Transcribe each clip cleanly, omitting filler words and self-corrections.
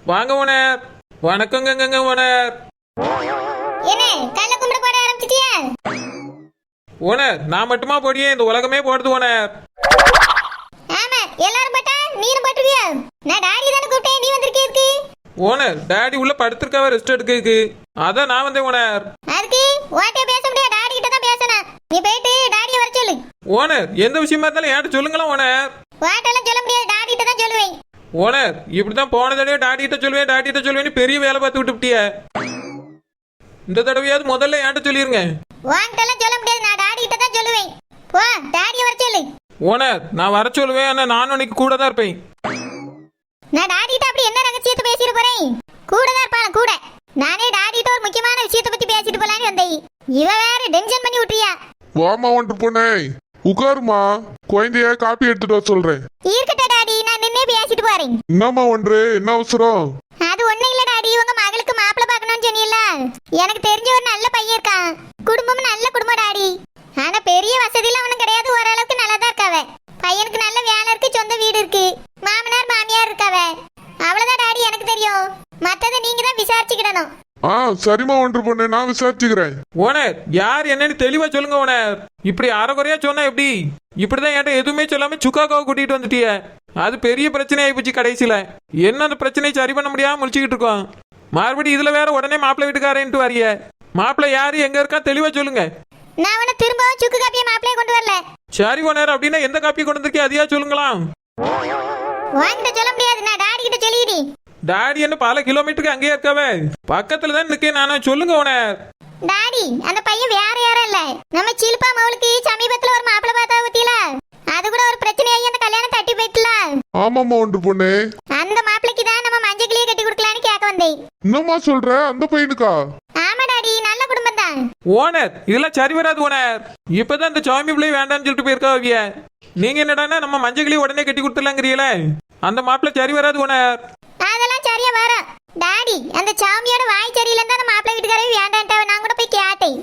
வாங்க ஓனர். வணக்கங்க ஓனர். என்ன கள்ள கும்பிட போட ஆரம்பிச்சிட்டியா? ஓனர் நான் மட்டுமா போடியே, இந்த உலகமே போடுது ஓனர். ஆமா எல்லாரும் பட்டா நீரும் பட்டுவியா? நான் டாடி தான கூப்பிட்டேன், நீ வந்திருக்கே? ஓனர் டாடி உள்ள படுத்திருக்காவ ரெஸ்ட் எடுக்கிறதுக்கு, அதான் நான் வந்தேன் ஓனர். அதுக்கு ஓட்டே பேச முடியாது, டாடி கிட்ட தான் பேசணும். நீ போயிட்டு டாடியை வர சொல்லு. ஓனர் எந்த விஷயமா இருந்தாலும் என்கிட்ட சொல்லுங்களா ஓனர். ஓட்டெல்லாம் சொல்ல முடியாது, டாடி கிட்ட தான் சொல்லுவேன். ஓனர் இப்படிதான் போன தடவை டாடி கிட்ட சொல்லுவேன் பெரிய வேலை பார்த்து விட்டுப்டிய. இந்த தடவையாவது முதல்ல என்கிட்ட சொல்லிருங்க. ஓட்டெல்லாம் சொல்ல முடியாது, நான் டாடி கிட்ட தான் சொல்லுவேன். போ டாடியை வர சொல்லு. ஓனர் நான் வர சொல்லுவேன், ஆனா நானும் இன்னைக்கு கூட தான் இருப்பேன். நான் டாடி கிட்ட அப்படி என்ன ரகசியத்தை பேசிட்டு போறேன்? கூட தான் இருப்பான் கூட. நானே டாடி கிட்ட ஒரு முக்கியமான விஷயத்தை பத்தி பேசிட்டு போலான்னு வந்தேன். இவ வேற டென்ஷன் பண்ணி விட்டுறியா? வாமா வந்துட்டு போனே, உட்காருமா. குழந்தைய காப்பி எடுத்துட்டு வர சொல்றேன். இருக்கட்டும் டாடி, நான் நின்னே பேசிட்டு போறேன். என்னம்மா ஒன்று, என்ன அவசரம்? அது ஒண்ணு இல்ல டாடி, உங்க மகளுக்கு மாப்பிள்ளை பார்க்கணும்னு சொன்னீல்ல. எனக்கு தெரிஞ்ச ஒரு நல்ல பையன் இருக்கான். குடும்பமும் நல்ல குடும்பம் டாடி. ஆனா பெரிய வசதியில அவனும் கிடையாது, ஓரளவுக்கு நல்லா தான் இருக்காவ. பையனுக்கு நல்ல வேலை இருக்கு, சொந்த வீடு இருக்கு, மாமனார் மாமியார் இருக்காவ. அவ்வளவுதான் டாடி எனக்கு தெரியும். மத்ததை நீங்க தான் விசாரிச்சுக்கிடணும். சரிம்மா ஒன்று பொண்ணு, நான் விசாரிச்சுக்கிறேன். ஓனர் யார் என்னன்னு தெளிவா சொல்லுங்க ஓனர். இப்படி அரைகுறையா சொன்னா எப்படி? இப்படிதான் என்கிட்ட எதுவுமே சொல்லாம சுக்காக்காவை கூட்டிட்டு வந்துட்டிய. அது பெரிய பிரச்சனை ஆயிப்போச்சு கடைசியில. என்ன அந்த பிரச்சனையை சரி பண்ண முடியாம முடிச்சுக்கிட்டு இருக்கோம். மறுபடியும் இதுல வேற உடனே மாப்பிள்ளை வீட்டுக்காரன்ட்டு வரிய. மாப்பிள்ளை யாரு எங்க இருக்கா தெளிவா சொல்லுங்க. நான் அவனை திரும்பவும் சுக்கு காப்பியை மாப்பிள்ளைய கொண்டு வரல. சரி ஓனர், அப்படின்னா எந்த காப்பியை கொண்டு வந்திருக்கே அதையா சொல்லுங்களா. வாங்கிட்ட சொல்ல முடியாது, நான் டாடி கிட்ட சொல்லிடி. டாடி என்ன பல கிலோமீட்டருக்கு அங்கேயே இருக்காவே, பக்கத்துல தான் இருக்கேன் நானும். சொல்லுங்க ஓனர். டாடி அந்த பையன் வேற யாரும் இல்ல, நம்ம சில்பா மவுளுக்கு சமீபத்துல ஒரு மாப்பிள்ளை பார்த்தா ஊத்தில. அது கூட ஒரு பிரச்சனையாகி அந்த கல்யாணம் தட்டி போயிட்டுல. ஆமாம்மா ஒன்று பொண்ணு, அந்த மாப்பிள்ளைக்கு தான் நம்ம மஞ்சள் கிளியை கட்டி கொடுக்கலான்னு கேட்க வந்தேன். என்னம்மா சொல்ற? அந்த பையனுக்கா? ஆமா டாடி, நல்ல குடும்பம் தான். ஓனர் இதெல்லாம் சரி வராது ஓனர். இப்பதான் இந்த சாமி பிள்ளை வேண்டாம்னு சொல்லிட்டு போயிருக்காவிய. நீங்க என்னடானா நம்ம மஞ்சள் உடனே கட்டி கொடுத்துலாங்கிறீங்களே, அந்த மாப்பிள்ளை சரி வராது ஓனர். அதெல்லாம் சரியா வரும் டாடி. அந்த சாமியோட வாய் சரியில்லைன்னு அந்த மாப்பிள்ளை வீட்டுக்காரவே வேண்டான்ட்டாவ. நான் கூட போய் கேட்டேன்.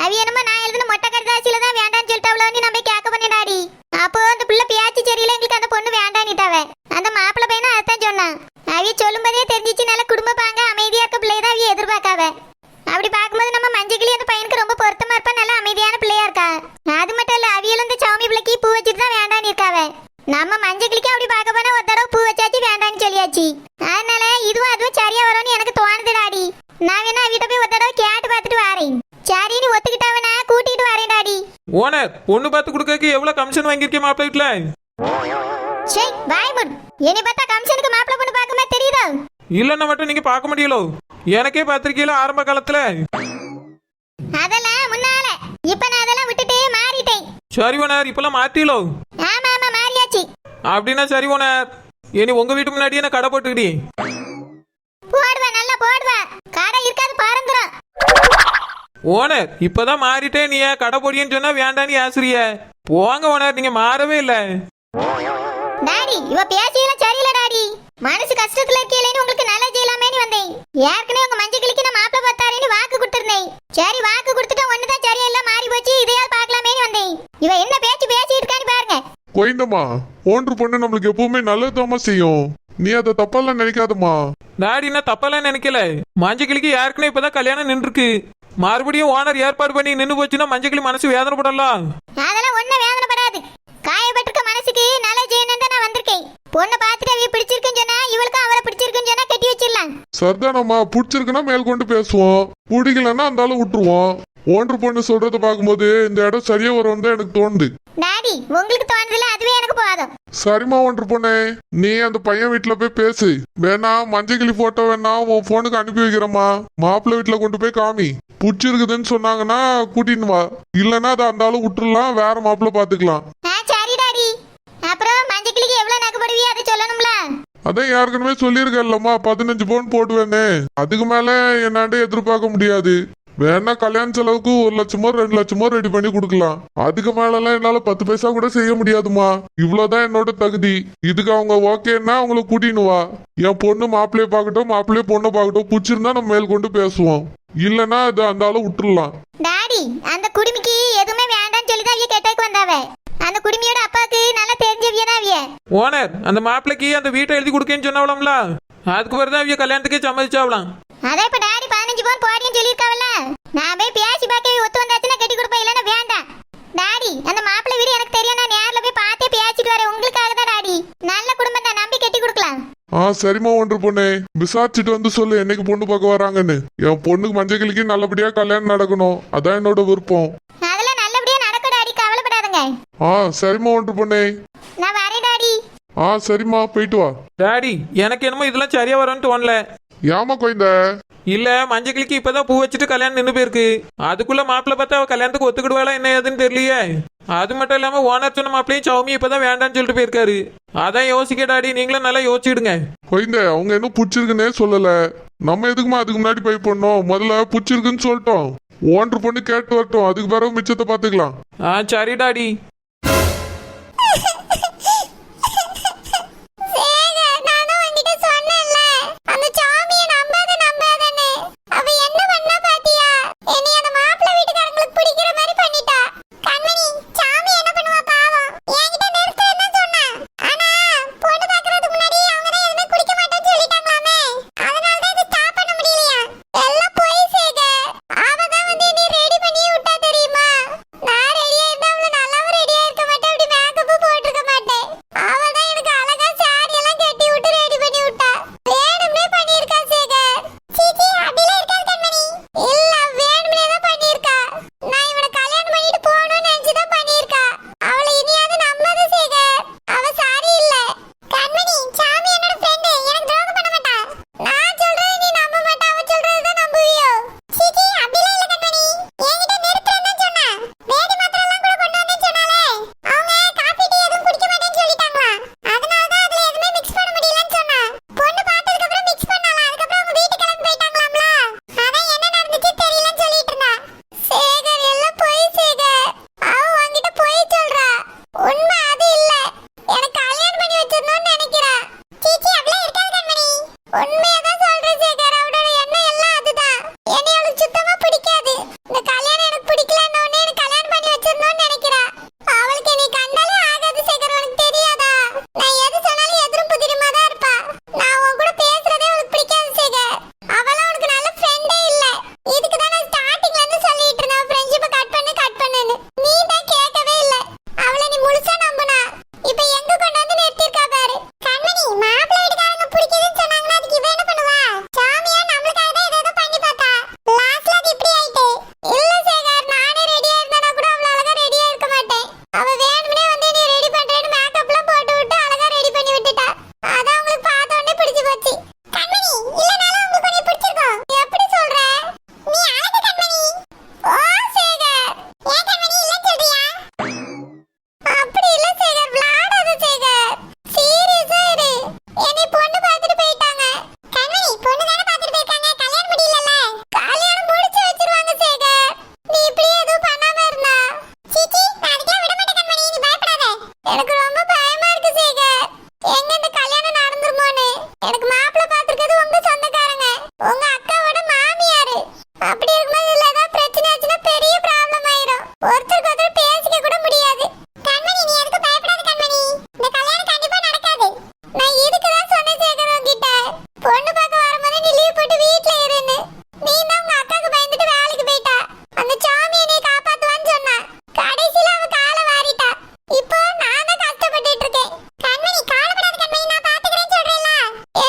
அவ என்னமோ நான் எழுதின மொட்டை கடிதாசியில தான் வேண்டான்னு சொல்லிட்டாவளோன்னு நான் போய் கேட்க பண்ணேன் டாடி. அப்போ அந்த பிள்ளை பேச்சு சரியில்லை, எங்களுக்கு அந்த பொண்ணு வேண்டான்னுட்டாவ. அந்த மாப்பிள்ளை பையனும் அதான் சொன்னான். அவிய சொல்லும்போதே தெரிஞ்சிச்சு நல்ல குடும்ப பாங்க அமைதியா இருக்க பிள்ளைய தான் அவிய எதிர்பார்க்காவ. அப்படி பார்க்கும்போது நம்ம மஞ்சள் அந்த பையனுக்கு ரொம்ப பொருத்தமா இருப்பா, நல்ல அமைதியான பிள்ளையா இருக்கா. அது மட்டும் இல்ல, அவியலும் இந்த சாமி பிள்ளைக்கு பூ வச்சுட்டு தான் வேண்டான்னு இருக்காவ. நம்ம மஞ்சளுக்கு அப்படி பார்க்க போனா ஒரு தடவை பூ வச்சாச்சு வேண்டான்னு சொல்லியாச்சு. அதனால இதுவும் அதுவும் சரியா வரும்னு எனக்கு தோணுது டாடி. நான் வேணா வீட்டை போய் ஒரு தடவை கேட்டு பார்த்துட்டு வரேன். சரின்னு ஒத்துக்கிட்டாவனா கூட்டிட்டு வரேன் டாடி. ஓனர் பொண்ணு பார்த்து கொடுக்க எவ்வளவு கமிஷன் வாங்கியிருக்கேன் மாப்பிள்ளை வீட்டுல? சரி பாய் முட். என்னை பார்த்தா கமிஷனுக்கு மாப்பிள்ளை பொண்ணு பார்க்கமா தெரியுதா? இல்லன்னா மட்டும் நீங்க பார்க்க முடியலோ, எனக்கே பார்த்திருக்கீங்களா ஆரம்ப காலத்துல. அதெல்லாம் முன்னால, இப்ப நான் அதெல்லாம் விட்டுட்டு மாறிட்டேன். சரி ஓனர், இப்பெல்லாம் மாத்திலோ? ஆமா ஆமா மாறியாச்சு. அப்படின்னா சரி ஓனர், இனி உங்க வீட்டு முன்னாடியே நான் கடை போட்டுக்கிட்டே போடுவா, நல்லா போடுவா. கடை இருக்காது பாருங்கறோம். ஓனர் இப்பதான் மாறிட்டேன், நீ ஏன் கடை போடியன்னு சொன்னா வேண்டான்னு ஆசிரிய. போங்க ஓனர், நீங்க மாறவே இல்ல. டாடி இவ பேசியெல்லாம் சரியில்லை டாடி. மனசு கஷ்டத்துல இருக்கீங்களேன்னு உங்களுக்கு நல்லா செய்யலாமேன்னு வந்தேன். ஏற்கனவே உங்க மஞ்சள் கிளிக்கு நான் மாப்பிள்ளை பார்த்தாரேன்னு வாக்கு கொடுத்துருந்தேன். சரி வாக்கு கொடுத்துட்டா ஒண்ணுதான் சரியில்லை, மாறி போச்சு, இதையாவது பார்க்கலாமேன்னு வந்தேன். இவ என்ன பேச்சு பேசிட்டு இருக்கான்னு பாருங்க. குழந்தம்மா ஒன்று பொண்ணு நம்மளுக்கு எப்பவுமே நல்லதாமா செய்யும். நீ அதை தப்பெல்லாம் நினைக்காதம்மா. டாடின்னா தப்பெல்லாம் நினைக்கல. மஞ்சக்கிளிக்கு யாருக்குன்னு இப்பதான் கல்யாணம் நின்றுருக்கு. மறுபடியும் ஓனர் ஏற்பாடு பண்ணி நின்று போச்சுன்னா மஞ்சக்கிளி மனசு வேதனைப்படலாம். அதெல்லாம் ஒன்னும் வேதனைப்படாது. காயப்பட்டிருக்க மனசுக்கு நல்ல செய்யணும் தான் நான் வந்திருக்கேன். பொண்ணை பார்த்துட்டு அவ பிடிச்சிருக்குன்னு சொன்னா, இவளுக்கு அவரை பிடிச்சிருக்குன்னு சொன்னா கட்டி வச்சிடலாம். சரிதானம்மா, பிடிச்சிருக்குன்னா மேல் கொண்டு பேசுவோம், பிடிக்கலன்னா அந்த ஆளு விட்டுருவோம். ஒன்று பொண்ணு சொல்றத பார்க்கும்போது இந்த இடம் சரியா வரும் தான் எனக்கு தோணுது. டாடி உங்களுக்கு தோணுதுல, அதுவே எனக்கு போதும். சரிம்மா ஒன்று பொண்ணு, நீ அந்த பையன் வீட்டுல போய் பேசு. வேணா மஞ்சள் கிளி போட்டோ வேணா உன் போனுக்கு அனுப்பி வைக்கிறம்மா. மாப்பிள்ளை வீட்டுல கொண்டு போய் காமி. பிடிச்சிருக்குதுன்னு சொன்னாங்கன்னா கூட்டின்னு வா, இல்லன்னா அதை அந்த ஆளு விட்டுறலாம், வேற மாப்பிள்ளை பாத்துக்கலாம். சரி டாடி. அப்புறம் மஞ்சள் கிளிக்கு எவ்வளவு நகை போடுவியோ அதை சொல்லணும்ல. அதான் ஏற்கனவே சொல்லியிருக்கேன்லம்மா, 15 பவுன் போடுவேன்னு. அதுக்கு மேல என்னாண்ட எதிர்பார்க்க முடியாது. வேணா கல்யாண செலவுக்கு 1 லட்சமோ 2 லட்சமோ ரெடி பண்ணி கொடுக்கலாம். அதுக்கு மேலலாம் என்னால 10 பைசா கூட செய்ய முடியாதுமா. இவ்வளவுதான் என்னோட தகுதி. இதுக்கு அவங்க ஓகேன்னா அவங்கள கூட்டின்னு வா. என் பொண்ணு மாப்பிள்ளைய பார்க்கட்டும், மாப்பிள்ளைய பொண்ணை பார்க்கட்டும். பிடிச்சிருந்தா நம்ம மேல் கொண்டு பேசுவோம், இல்லன்னா அது அந்த ஆளு விட்டுறலாம். டாடி அந்த குடுமிக்கு எதுவுமே வேண்டாம்னு சொல்லி தான் அவிய கேட்டதுக்கு வந்தாவ. அந்த குடுமியோட அப்பாவுக்கு நல்லா தெரிஞ்சவியனா அவிய. ஓனர் அந்த மாப்பிள்ளைக்கு அந்த வீட்டை எழுதி கொடுக்கேன்னு சொன்னவளம்ல, அதுக்கு பிறகு தான் அவங்க கல்யாணத்துக்கே சம்மதிச்சாவலாம். அதான் இப்ப டாடி 15 பவுன் போடின்னு சொல்லியிருக்காவல்ல, நான் போய் பேசி பார்க்க ஒத்து வந்தாச்சுன்னா கட்டி கொடுப்பேன், இல்லைன்னா வேண்டாம். டாடி அந்த மாப்பிள்ளை வீடு எனக்கு தெரியும், நான் நேரில் போய் பார்த்தே பேசிட்டு வரேன். உங்களுக்காக தான் டாடி, நல்ல குடும்பம் தான், நம்பி கட்டி கொடுக்கலாம். சரிம்மா ஒன்று பொண்ணு, விசாரிச்சுட்டு வந்து சொல்லு என்னைக்கு பொண்ணு பார்க்க வராங்கன்னு. என் பொண்ணுக்கு மஞ்சள் கிளிக்கு நல்லபடியா கல்யாணம் நடக்கணும், அதான் என்னோட விருப்பம். அதெல்லாம் நல்லபடியா நடக்கும் டாடி, கவலைப்படாதுங்க. சரிம்மா ஒன்று பொண்ணு. நான் வரேன் டாடி. சரிம்மா போயிட்டு வா. டாடி எனக்கு என்னமோ இதெல்லாம் சரியா வரும்னு தோணல. ஏமா குழந்த? இல்ல மஞ்சள் கிளிக்கு இப்பதான் பூ வச்சுட்டு கல்யாணம் நின்று போயிருக்கு. அதுக்குள்ள மாப்பிள்ளை பார்த்தா அவ கல்யாணத்துக்கு ஒத்துக்கிடுவாளா என்ன ஏதுன்னு தெரியலையே. அது மட்டும் இல்லாம ஓனர் சொன்ன மாப்பிள்ளையும் சௌமி இப்பதான் வேண்டாம்னு சொல்லிட்டு போயிருக்காரு. அதான் யோசிக்க டாடி, நீங்களும் நல்லா யோசிச்சுடுங்க. குழந்த அவங்க என்ன பிடிச்சிருக்குன்னே சொல்லல, நம்ம எதுக்குமா அதுக்கு முன்னாடி போய் பண்ணோம்? முதல்ல பிடிச்சிருக்குன்னு சொல்லிட்டோம், ஓன்று பொண்ணு கேட்டு வரட்டும், அதுக்கு பிறகு மிச்சத்தை பாத்துக்கலாம். சரி டாடி.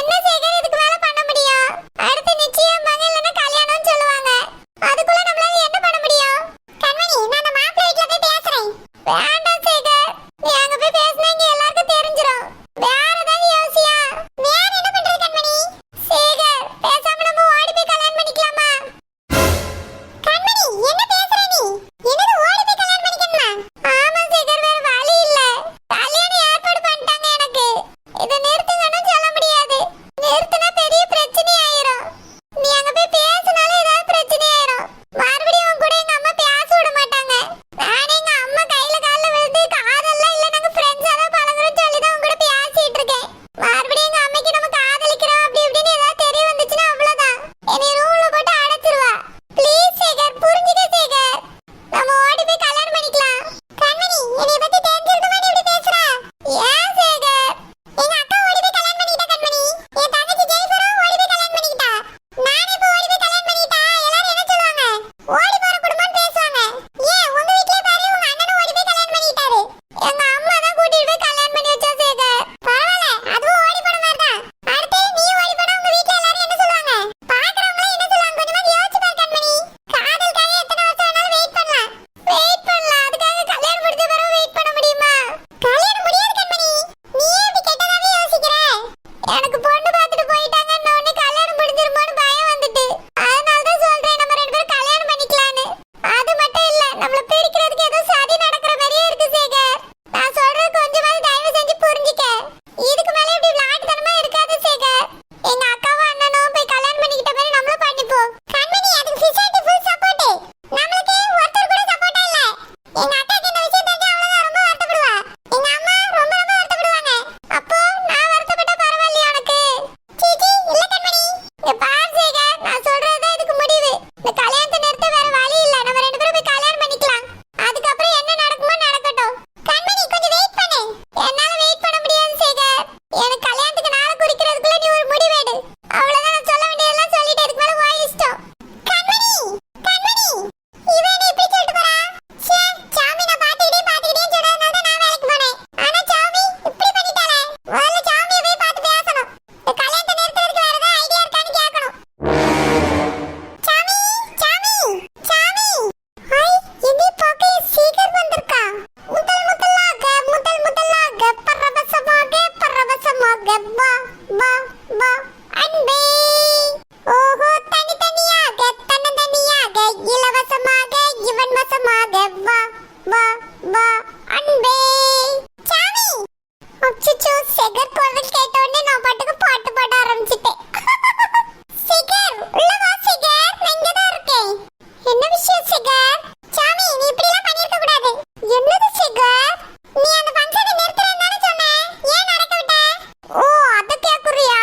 என்ன எனக்கு பொண்ணு பார்த்துட்டு போயிட்டாங்கன்னு உடனே கல்யாணம் முடிஞ்சிருமோன்னு பயம் வந்துட்டு. அதனால தான் சொல்றேன் நம்ம ரெண்டு பேரும் கல்யாணம் பண்ணிக்கலாம்னு. அது மட்டும் இல்ல, நம்மள பிரிக்கிறதுக்கு ஏதோ சதி நடக்கிற மாதிரியே இருக்கு சேகர். நான் சொல்றது கொஞ்சமாவது தயவு செஞ்சு புரிஞ்சுக்க. இதுக்கு மேல இப்படி விளையாட்டுத்தனமா இருக்காத சேகர். எங்க அக்காவும் அண்ணனும் போய் கல்யாணம் பண்ணிக்கிட்ட மாதிரி நம்மளும் பண்ணிப்போம். கண்மணி, அதுக்கு சிஸ்டர் ஃபுல் சப்போர்ட். நம்மளுக்கு ஒருத்தர் கூட சப்போர்ட்டா இல்ல. எங்க அக்காக்கு இந்த விஷயம் தெரிஞ்சா அவ்வளவுதான் ரொம்ப வருத்தப்படுவா. எங்க அம்மா ரொம்ப ரொம்ப வருத்தப்படுவாங்க. அப்போ நான் வருத்தப்பட்டா பரவாயில்லையா உனக்கு? சீச்சி, இல்ல கண்மணி. இங்க பாரு சேகர், நான் சொல்றதுதான் இதுக்கு முடிவு. இந்த கல்யாணத்தை நிறுத்த வேற வழி இல்ல. நம்ம ரெண்டு பேரும் போய் கல்யாணம் பண்ணிக்கலாம். அதுக்கப்புறம் என்ன நடக்குமோ நடக்கட்டும். கண்மணி, கொஞ்சம் வெயிட் பண்ணு. என்னால வெயிட் பண்ண முடியாது சேகர். எனக்கு கல்யாணத்துக்கு நாளை குறிக்கிறதுக்குள்ள நீ ஒரு முடிவெடு. அவ்வளவுதான், நான் சொல்ல வேண்டியதெல்லாம் சொல்லிட்டு இதுக்கு மேல உன் இஷ்டம். கண்மணி, கண்மணி, இவன் என்ன இப்படி சொல்லிட்டு போறா? ச்சே, சாமி, நான் பாத்துக்கிட்டே சொன்னதுனால தான் நான் வேலைக்கு போனேன். ஆனா சாமி இப்படி பண்ணிட்டாளே. முதல்ல சாமியை போய் பார்த்து பேசணும். இந்த கல்யாணத்தை நிறுத்துறதுக்கு வேற ஏதாவது ஐடியா இருக்கான்னு கேட்கணும். சாமி, சாமி, சாமி. ஹை, இந்த போக்கே சீக்கிரம் வந்திருக்கா. முதல் முதலாக பரவசமாக பா பா பா அன்பே. ஓஹோ, தனித்தனியாக தன்னந்தனியாக இலவசமாக இவன் வசமாக வா வா வா அன்பே. சாமி, அச்சச்சோ, சேகர் குரல் கேட்ட உடனே நான் பாட்டுக்கு பாட்டு பாட ஆரம்பிச்சிட்டேன். சேகர், உள்ள வா சேகர், நான் இங்கதான் இருக்கேன். என்ன விஷயம் சேகர்? சாமி, நீ இப்படி எல்லாம் பண்ணிருக்க கூடாது. என்னது சேகர்? நீ அந்த ஃபங்க்ஷனை நிறுத்துறேன்னு தானே சொன்ன? ஏன் நடக்க விட்ட? ஓ, அத கேக்குறியா?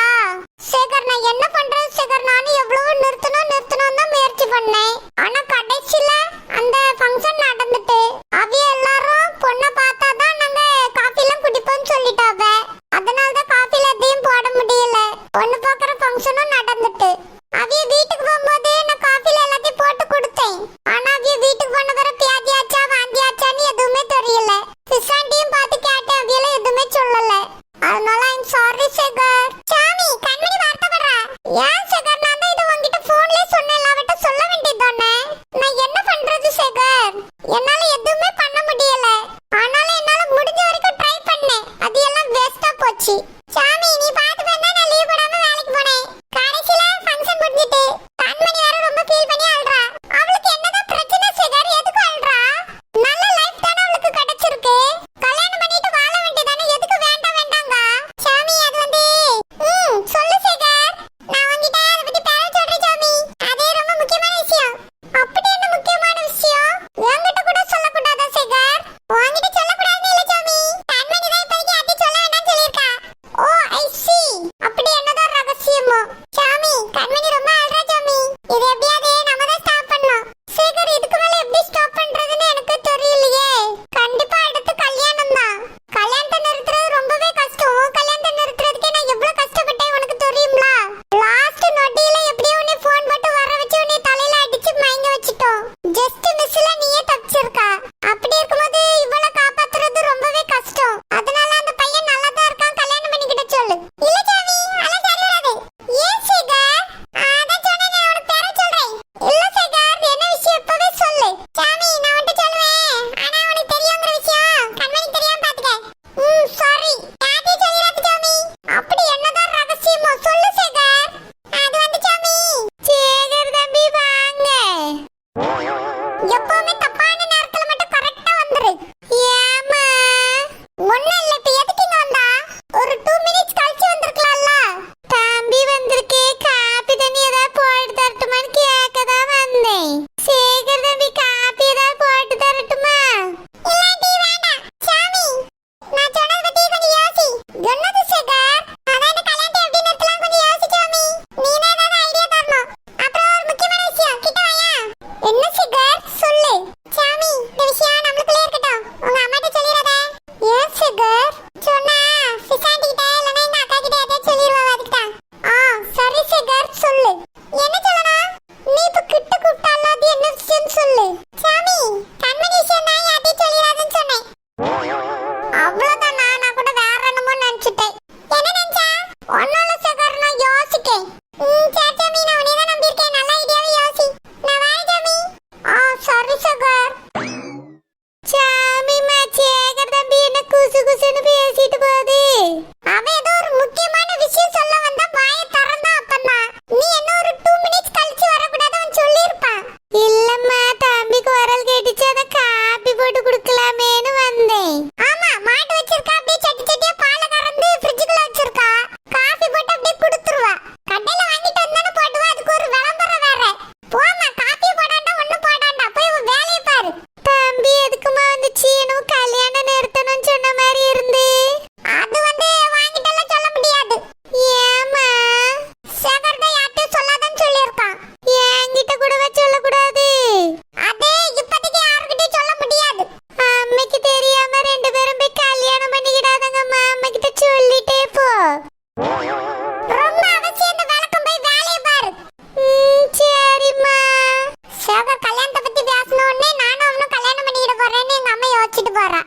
கோச்சிட்டு போறா